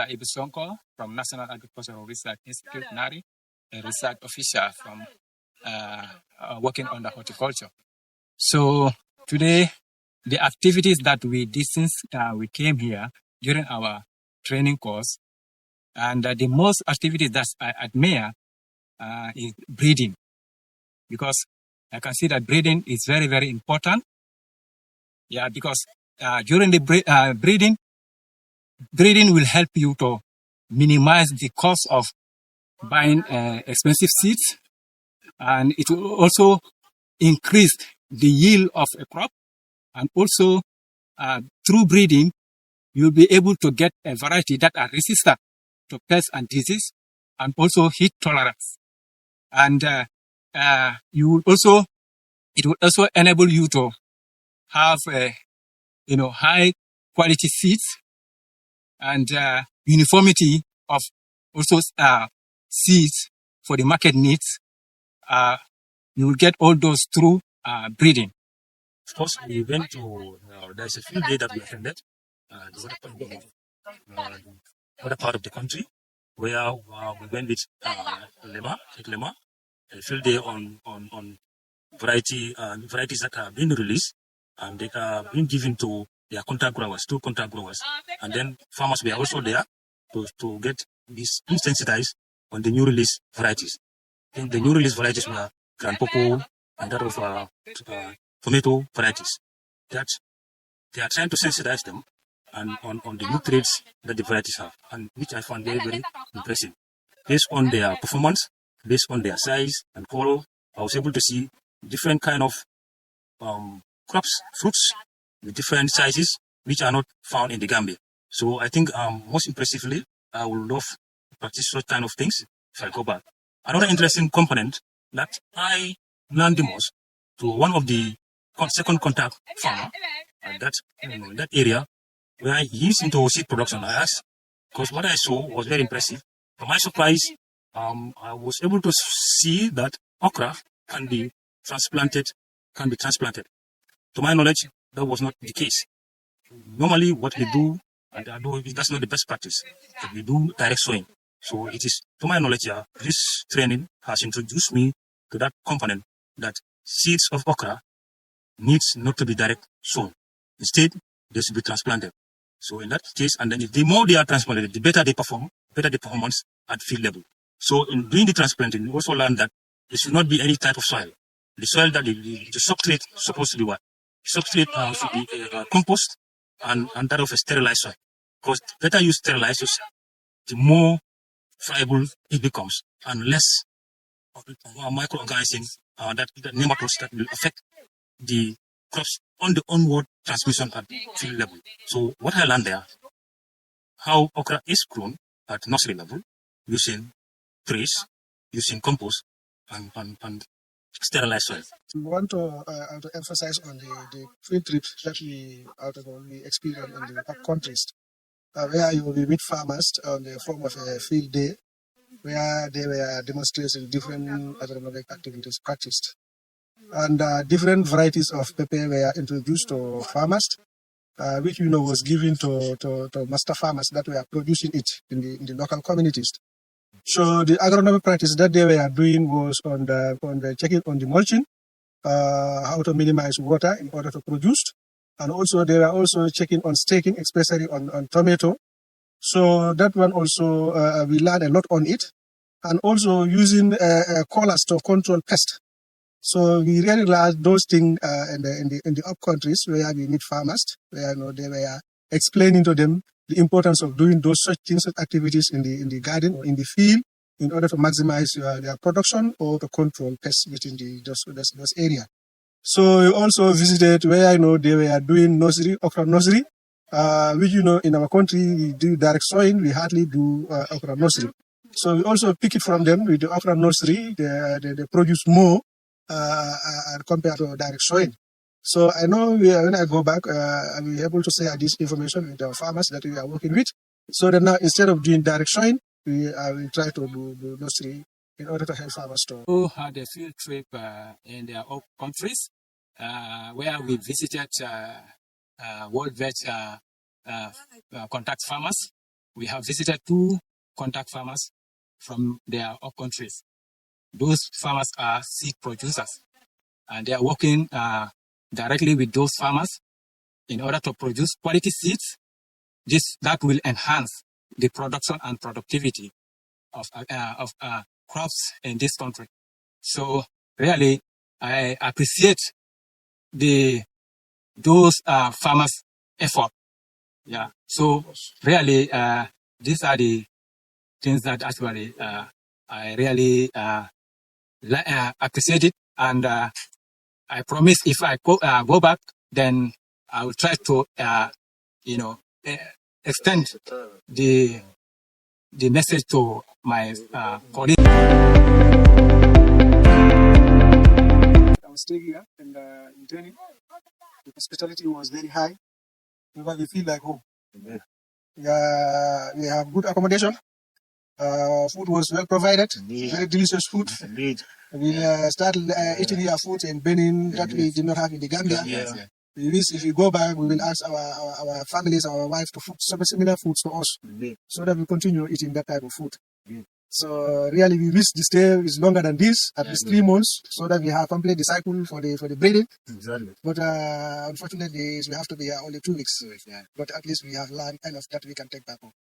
Ibisonko from National Agricultural Research Institute, NARI, a research officer from working on the horticulture. So today, the activities that we did since we came here during our training course, and the most activities that I admire is breeding, because I can see that breeding is very, very important. Yeah, because during the breeding will help you to minimize the cost of buying expensive seeds, and it will also increase the yield of a crop. And also, through breeding, you'll be able to get a variety that are resistant to pests and disease, and also heat tolerance. And it will also enable you to have high quality seeds and uniformity of also seeds for the market needs. You will get all those through breeding. Of course, we went to, there's a field day that we attended, the other part of the country, where we went with Lema, a field day on varieties that are being released, and they are being given to their contract growers, and then farmers were also there to get this sensitized on the new release varieties. And the new release varieties were Grand Popo and that of tomato varieties. That they are trying to sensitize them and on the new traits that the varieties have, and which I found very, very impressive. Based on their performance, based on their size and color, I was able to see different kind of crops, fruits with different sizes, which are not found in the Gambia. So I think most impressively, I would love to practice such kind of things if I go back. Another interesting component that I learned the most to one of the second contact farmer in that area where he is into seed production. I asked, because what I saw was very impressive. To my surprise, I was able to see that okra can be transplanted. To my knowledge, that was not the case. Normally, what we do, and I know that's not the best practice, but we do direct sowing. So it is, to my knowledge, this training has introduced me to that component that seeds of okra needs not to be direct sown. Instead, they should be transplanted. So in that case, and then if the more they are transplanted, the better they perform, better the performance at field level. So in doing the transplanting, we also learned that there should not be any type of soil. The soil that the substrate is supposed to be what? The substrate should be compost and that of a sterilized soil. Because the better you sterilize your soil, the more friable it becomes, and less microorganisms, that nematodes that will affect the crops on the onward transmission at field level. So what I learned there, how okra is grown at nursery level, using trays, using compost, and sterilized soil. We want to emphasize on the field trips that we experience in the up countries, where you will meet farmers on the form of a field day, where they were demonstrating different agronomic activities practiced. And different varieties of pepper were introduced to farmers, which was given to master farmers that were producing it in the local communities. So the agronomic practice that they were doing was on the checking on the mulching, how to minimize water in order to produce, and also they were also checking on staking, especially on tomato. So that one also we learned a lot on it, and also using collars to control pests. So we really learned those things in the up countries where we meet farmers, where they were explaining to them the importance of doing those such things, activities in the garden or in the field, in order to maximize their production or to control pests within those areas. So we also visited where they were doing okra nursery, which in our country we do direct sowing, we hardly do okra nursery. So we also pick it from them with the okra nursery. They produce more compared to direct sowing. So I know when I go back, I'll be able to share this information with the farmers that we are working with. So that now instead of doing direct sowing, we try to do nursery in order to help farmers to. Who had a field trip in their own countries, where we visited World Vet contact farmers, we have visited 2 contact farmers from their own countries. Those farmers are seed producers, and they are working directly with those farmers in order to produce quality seeds. That will enhance the production and productivity of crops in this country. So really, I appreciate those farmers' effort. Yeah. So really, these are the things that actually I really appreciate it, and I promise if I go back, then I will try to extend the message to my colleagues. I was staying here in Benin. The hospitality was very high. Because we feel like home. Yeah, we have good accommodation. Food was well provided. Very delicious food. We started eating here food in Benin that we did not have in the Gambia. We wish if we go back, we will ask our families, our wives to cook some similar foods for us, so that we continue eating that type of food. So really, we wish the stay is longer than this, at least 3 months, so that we have complete the cycle for the breeding. But unfortunately, we have to be here only 2 weeks. But at least we have learned enough that we can take back home.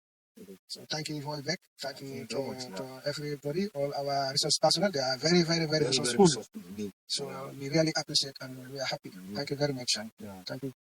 So thank you for back. Thank you to everybody, all our resource personnel. They are very, very, very resourceful. So we really appreciate and we are happy. Thank you very much. Thank you.